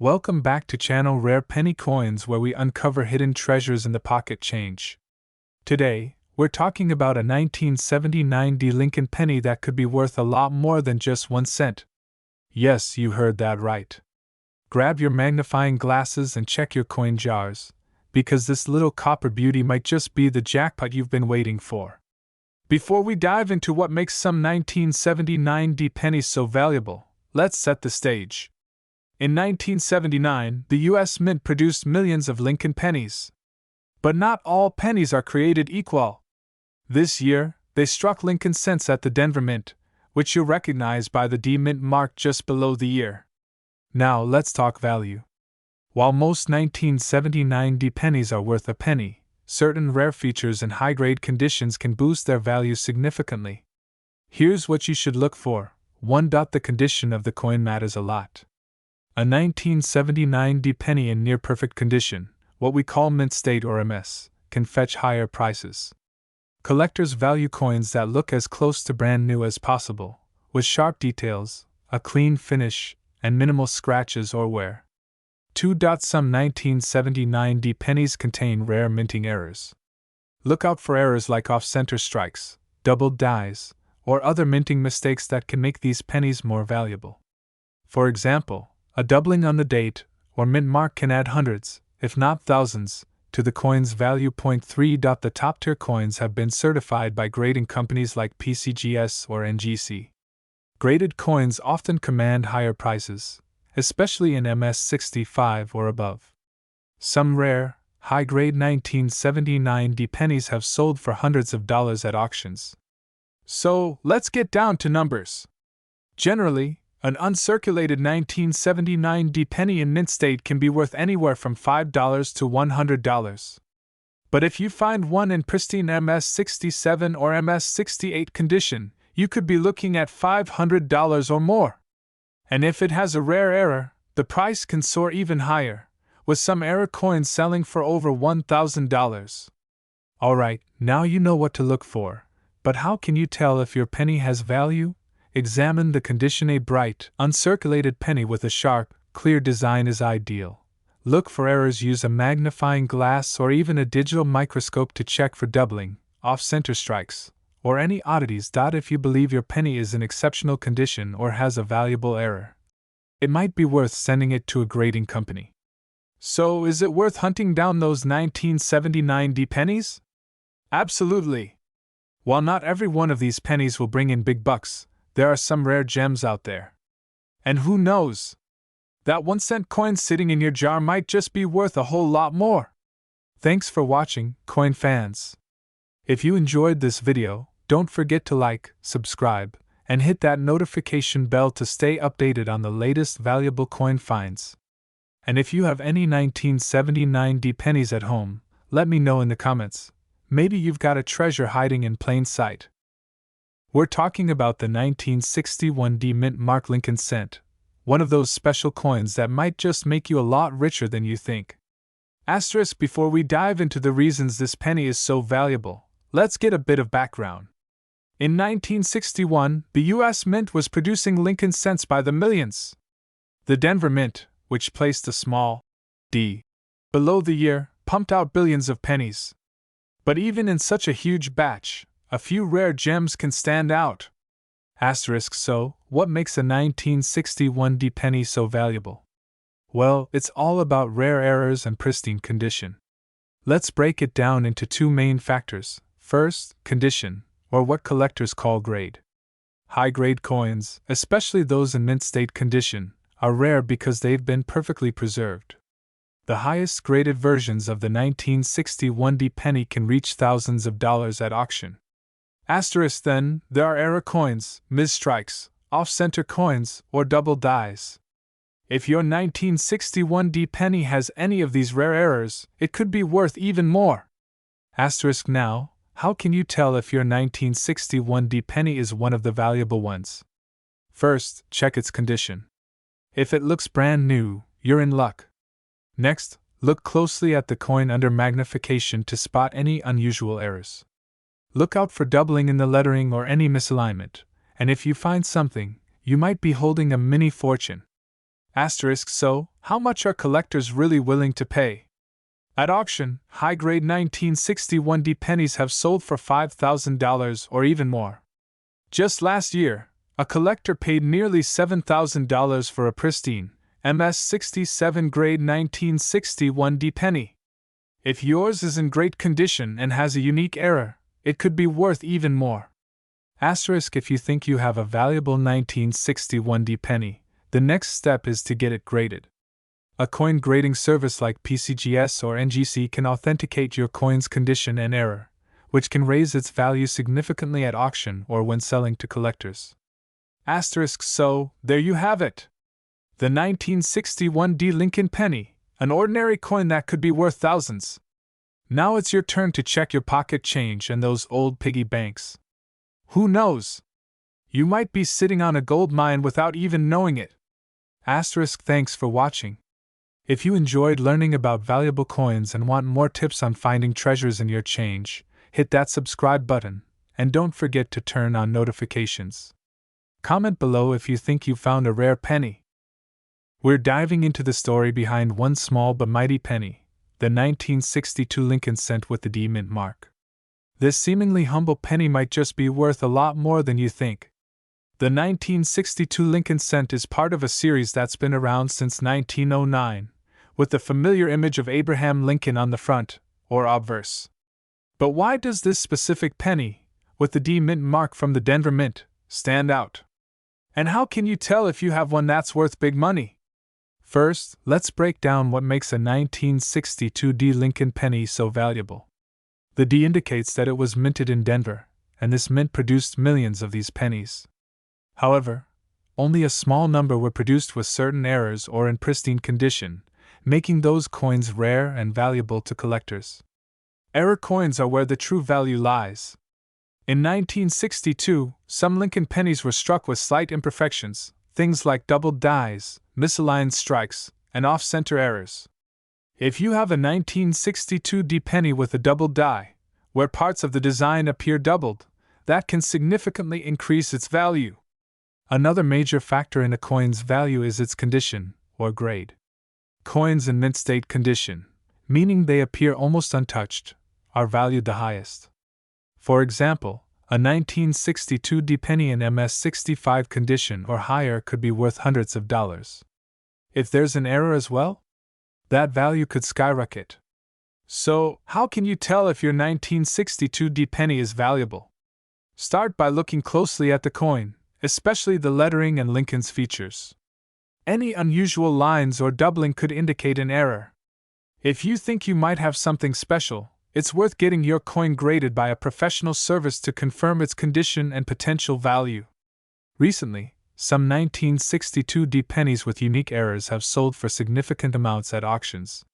Welcome back to channel Rare Penny Coins, where we uncover hidden treasures in the pocket change. Today, we're talking about a 1979 D Lincoln penny that could be worth a lot more than just 1 cent. Yes, you heard that right. Grab your magnifying glasses and check your coin jars, because this little copper beauty might just be the jackpot you've been waiting for. Before we dive into what makes some 1979 D pennies so valuable, let's set the stage. In 1979, the U.S. Mint produced millions of Lincoln pennies. But not all pennies are created equal. This year, they struck Lincoln cents at the Denver Mint, which you'll recognize by the D Mint mark just below the year. Now let's talk value. While most 1979 D pennies are worth a penny, certain rare features and high-grade conditions can boost their value significantly. Here's what you should look for. 1. The condition of the coin matters a lot. A 1979 D penny in near-perfect condition, what we call mint state or MS, can fetch higher prices. Collectors value coins that look as close to brand new as possible, with sharp details, a clean finish, and minimal scratches or wear. 2. Some 1979 D pennies contain rare minting errors. Look out for errors like off-center strikes, doubled dies, or other minting mistakes that can make these pennies more valuable. For example, a doubling on the date or mint mark can add hundreds, if not thousands, to the coin's value. 3. The top-tier coins have been certified by grading companies like PCGS or NGC. Graded coins often command higher prices, especially in MS 65 or above. Some rare, high-grade 1979 D pennies have sold for hundreds of dollars at auctions. So, let's get down to numbers. Generally, an uncirculated 1979 D penny in mint state can be worth anywhere from $5 to $100. But if you find one in pristine MS 67 or MS 68 condition, you could be looking at $500 or more. And if it has a rare error, the price can soar even higher, with some error coins selling for over $1,000. Alright, now you know what to look for, but how can you tell if your penny has value? Examine the condition. A bright, uncirculated penny with a sharp, clear design is ideal. Look for errors. Use a magnifying glass or even a digital microscope to check for doubling, off-center strikes, or any oddities. If you believe your penny is in exceptional condition or has a valuable error, it might be worth sending it to a grading company. So, is it worth hunting down those 1979 D pennies? Absolutely. While not every one of these pennies will bring in big bucks, there are some rare gems out there. And who knows? That 1 cent coin sitting in your jar might just be worth a whole lot more. Thanks for watching, coin fans. If you enjoyed this video, don't forget to like, subscribe, and hit that notification bell to stay updated on the latest valuable coin finds. And if you have any 1979 D pennies at home, let me know in the comments. Maybe you've got a treasure hiding in plain sight. We're talking about the 1961 D Mint mark Lincoln cent, one of those special coins that might just make you a lot richer than you think. Asterisk. Before we dive into the reasons this penny is so valuable, let's get a bit of background. In 1961, the U.S. Mint was producing Lincoln cents by the millions. The Denver Mint, which placed a small D below the year, pumped out billions of pennies. But even in such a huge batch, a few rare gems can stand out. Asterisk. So, what makes a 1961 D penny so valuable? Well, it's all about rare errors and pristine condition. Let's break it down into two main factors. First, condition, or what collectors call grade. High-grade coins, especially those in mint state condition, are rare because they've been perfectly preserved. The highest graded versions of the 1961 D penny can reach thousands of dollars at auction. Asterisk. Then, there are error coins, misstrikes, off-center coins, or double dies. If your 1961 D penny has any of these rare errors, it could be worth even more. Asterisk. Now, how can you tell if your 1961 D penny is one of the valuable ones? First, check its condition. If it looks brand new, you're in luck. Next, look closely at the coin under magnification to spot any unusual errors. Look out for doubling in the lettering or any misalignment, and if you find something, you might be holding a mini fortune. So, how much are collectors really willing to pay? At auction, high-grade 1961 D pennies have sold for $5,000 or even more. Just last year, a collector paid nearly $7,000 for a pristine, MS-67 grade 1961 D penny. If yours is in great condition and has a unique error, it could be worth even more. Asterisk if you think you have a valuable 1961 D penny, the next step is to get it graded. A coin grading service like PCGS or NGC can authenticate your coin's condition and error, which can raise its value significantly at auction or when selling to collectors. Asterisk so, there you have it. The 1961 D Lincoln penny, an ordinary coin that could be worth thousands. Now it's your turn to check your pocket change and those old piggy banks. Who knows? You might be sitting on a gold mine without even knowing it. Asterisk thanks for watching. If you enjoyed learning about valuable coins and want more tips on finding treasures in your change, hit that subscribe button, and don't forget to turn on notifications. Comment below if you think you found a rare penny. We're diving into the story behind one small but mighty penny, the 1962 Lincoln cent with the D mint mark. This seemingly humble penny might just be worth a lot more than you think. The 1962 Lincoln cent is part of a series that's been around since 1909, with the familiar image of Abraham Lincoln on the front, or obverse. But why does this specific penny, with the D mint mark from the Denver Mint, stand out? And how can you tell if you have one that's worth big money? First, let's break down what makes a 1962 D Lincoln penny so valuable. The D indicates that it was minted in Denver, and this mint produced millions of these pennies. However, only a small number were produced with certain errors or in pristine condition, making those coins rare and valuable to collectors. Error coins are where the true value lies. In 1962, some Lincoln pennies were struck with slight imperfections, things like doubled dies, misaligned strikes, and off-center errors. If you have a 1962 D penny with a doubled die, where parts of the design appear doubled, that can significantly increase its value. Another major factor in a coin's value is its condition, or grade. Coins in mint state condition, meaning they appear almost untouched, are valued the highest. For example, a 1962 D penny in MS-65 condition or higher could be worth hundreds of dollars. If there's an error as well, that value could skyrocket. So, how can you tell if your 1962 D penny is valuable? Start by looking closely at the coin, especially the lettering and Lincoln's features. Any unusual lines or doubling could indicate an error. If you think you might have something special, it's worth getting your coin graded by a professional service to confirm its condition and potential value. Recently, some 1962 D pennies with unique errors have sold for significant amounts at auctions.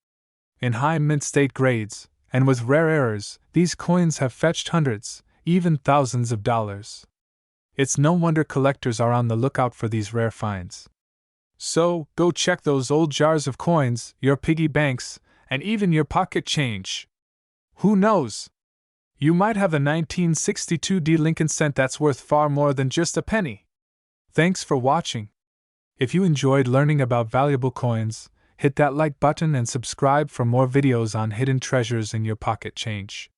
In high mint state grades, and with rare errors, these coins have fetched hundreds, even thousands of dollars. It's no wonder collectors are on the lookout for these rare finds. So, go check those old jars of coins, your piggy banks, and even your pocket change. Who knows? You might have a 1962 D Lincoln cent that's worth far more than just a penny. Thanks for watching. If you enjoyed learning about valuable coins, hit that like button and subscribe for more videos on hidden treasures in your pocket change.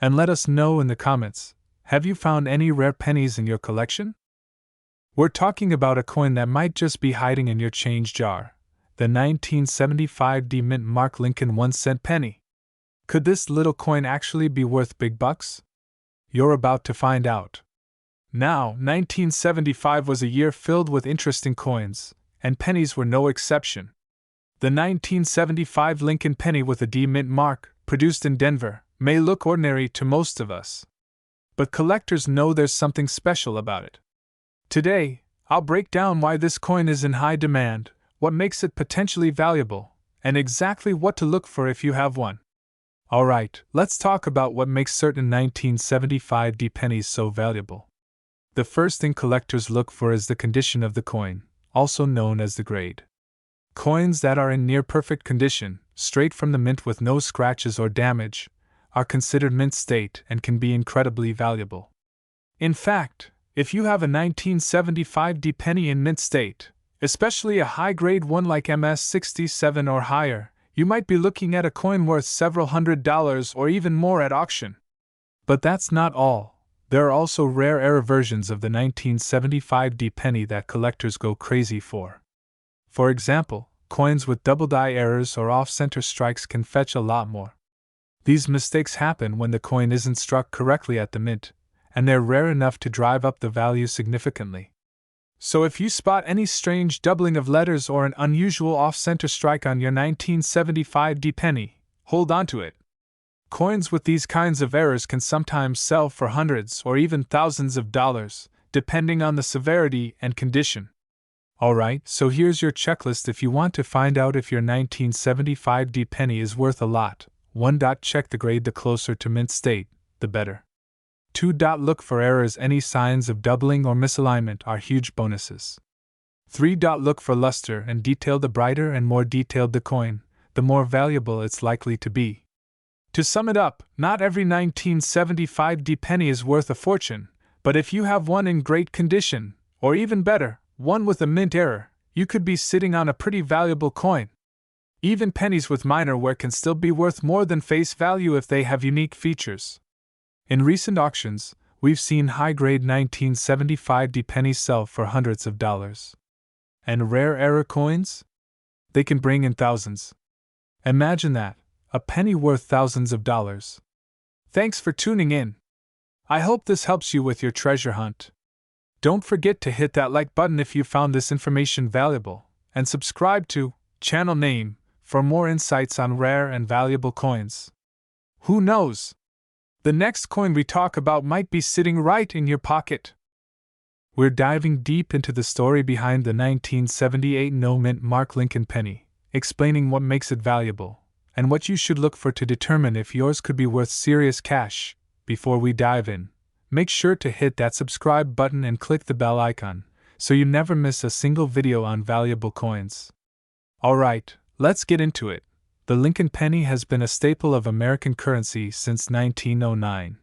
And let us know in the comments, have you found any rare pennies in your collection? We're talking about a coin that might just be hiding in your change jar, the 1975 D mint mark Lincoln 1-cent penny. Could this little coin actually be worth big bucks? You're about to find out. Now, 1975 was a year filled with interesting coins, and pennies were no exception. The 1975 Lincoln penny with a D mint mark, produced in Denver, may look ordinary to most of us. But collectors know there's something special about it. Today, I'll break down why this coin is in high demand, what makes it potentially valuable, and exactly what to look for if you have one. Alright, let's talk about what makes certain 1975 D pennies so valuable. The first thing collectors look for is the condition of the coin, also known as the grade. Coins that are in near-perfect condition, straight from the mint with no scratches or damage, are considered mint state and can be incredibly valuable. In fact, if you have a 1975 D penny in mint state, Especially a high-grade one like MS-67 or higher, you might be looking at a coin worth several $100s or even more at auction. But that's not all. There are also rare error versions of the 1975 D penny that collectors go crazy for. For example, coins with double die errors or off-center strikes can fetch a lot more. These mistakes happen when the coin isn't struck correctly at the mint, and they're rare enough to drive up the value significantly. So if you spot any strange doubling of letters or an unusual off-center strike on your 1975 D penny, hold on to it. Coins with these kinds of errors can sometimes sell for hundreds or even thousands of dollars, depending on the severity and condition. Alright, so here's your checklist if you want to find out if your 1975 D penny is worth a lot. 1. Check the grade. The closer to mint state, the better. 2. Look for errors. Any signs of doubling or misalignment are huge bonuses. 3. Look for luster and detail. The brighter and more detailed the coin, the more valuable it's likely to be. To sum it up, not every 1975 D penny is worth a fortune, but if you have one in great condition, or even better, one with a mint error, you could be sitting on a pretty valuable coin. Even pennies with minor wear can still be worth more than face value if they have unique features. In recent auctions, we've seen high-grade 1975 D pennies sell for hundreds of dollars. And rare error coins? They can bring in thousands. Imagine that, a penny worth thousands of dollars. Thanks for tuning in. I hope this helps you with your treasure hunt. Don't forget to hit that like button if you found this information valuable, and subscribe to channel name for more insights on rare and valuable coins. Who knows? The next coin we talk about might be sitting right in your pocket. We're diving deep into the story behind the 1978 no-mint mark Lincoln penny, explaining what makes it valuable, and what you should look for to determine if yours could be worth serious cash. Before we dive in, make sure to hit that subscribe button and click the bell icon, so you never miss a single video on valuable coins. Alright, let's get into it. The Lincoln penny has been a staple of American currency since 1909.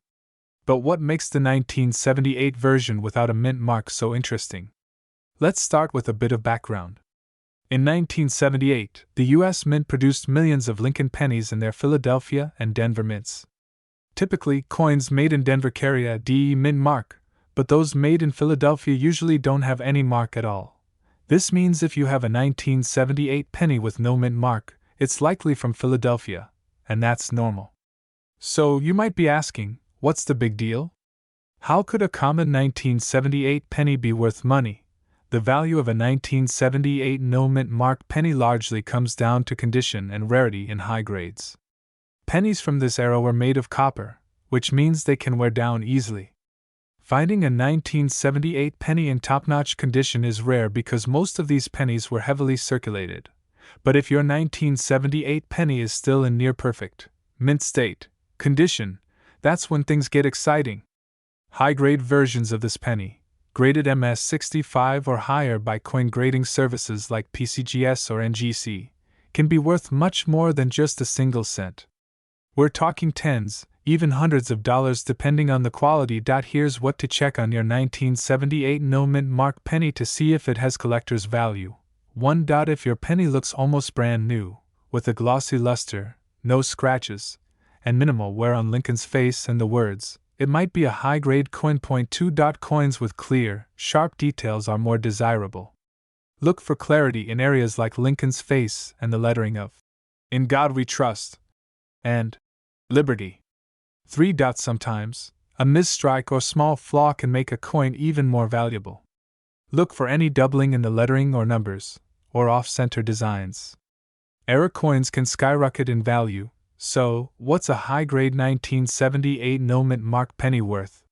But what makes the 1978 version without a mint mark so interesting? Let's start with a bit of background. In 1978, the U.S. Mint produced millions of Lincoln pennies in their Philadelphia and Denver mints. Typically, coins made in Denver carry a DE mint mark, but those made in Philadelphia usually don't have any mark at all. This means if you have a 1978 penny with no mint mark, it's likely from Philadelphia, and that's normal. So you might be asking, what's the big deal? How could a common 1978 penny be worth money? The value of a 1978 no-mint mark penny largely comes down to condition and rarity in high grades. Pennies from this era were made of copper, which means they can wear down easily. Finding a 1978 penny in top-notch condition is rare because most of these pennies were heavily circulated. But if your 1978 penny is still in near-perfect, mint state, condition, that's when things get exciting. High-grade versions of this penny, graded MS-65 or higher by coin grading services like PCGS or NGC, can be worth much more than just a single cent. We're talking tens, even hundreds of dollars depending on the quality. Here's what to check on your 1978 no-mint mark penny to see if it has collector's value. 1. If your penny looks almost brand new, with a glossy luster, no scratches, and minimal wear on Lincoln's face and the words, it might be a high-grade coin. 2. Coins with clear, sharp details are more desirable. Look for clarity in areas like Lincoln's face and the lettering of "In God We Trust" and "Liberty." 3. Sometimes, a misstrike or small flaw can make a coin even more valuable. Look for any doubling in the lettering or numbers, or off-center designs. Error coins can skyrocket in value. So, what's a high-grade 1978 no-mint mark penny worth?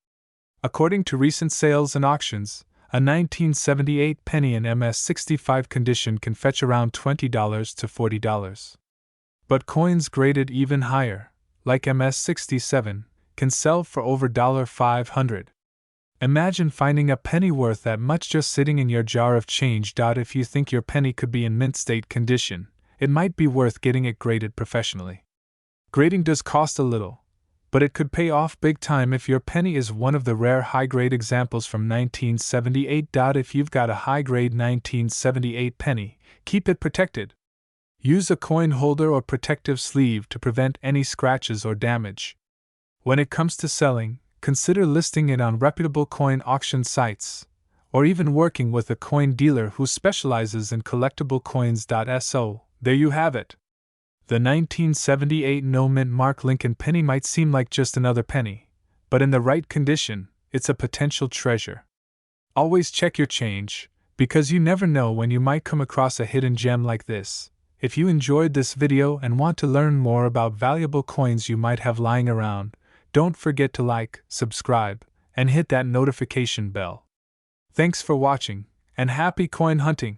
According to recent sales and auctions, a 1978 penny in MS-65 condition can fetch around $20 to $40. But coins graded even higher, like MS-67, can sell for over $500. Imagine finding a penny worth that much just sitting in your jar of change. If you think your penny could be in mint state condition, it might be worth getting it graded professionally. Grading does cost a little, But it could pay off big time if your penny is one of the rare high-grade examples from 1978. If you've got a high-grade 1978 penny, keep it protected. Use a coin holder or protective sleeve to prevent any scratches or damage. When it comes to selling, consider listing it on reputable coin auction sites, or even working with a coin dealer who specializes in collectible coins. So, there you have it. The 1978 no-mint mark Lincoln penny might seem like just another penny, but in the right condition, it's a potential treasure. Always check your change, because you never know when you might come across a hidden gem like this. If you enjoyed this video and want to learn more about valuable coins you might have lying around, don't forget to like, subscribe, and hit that notification bell. Thanks for watching, and happy coin hunting!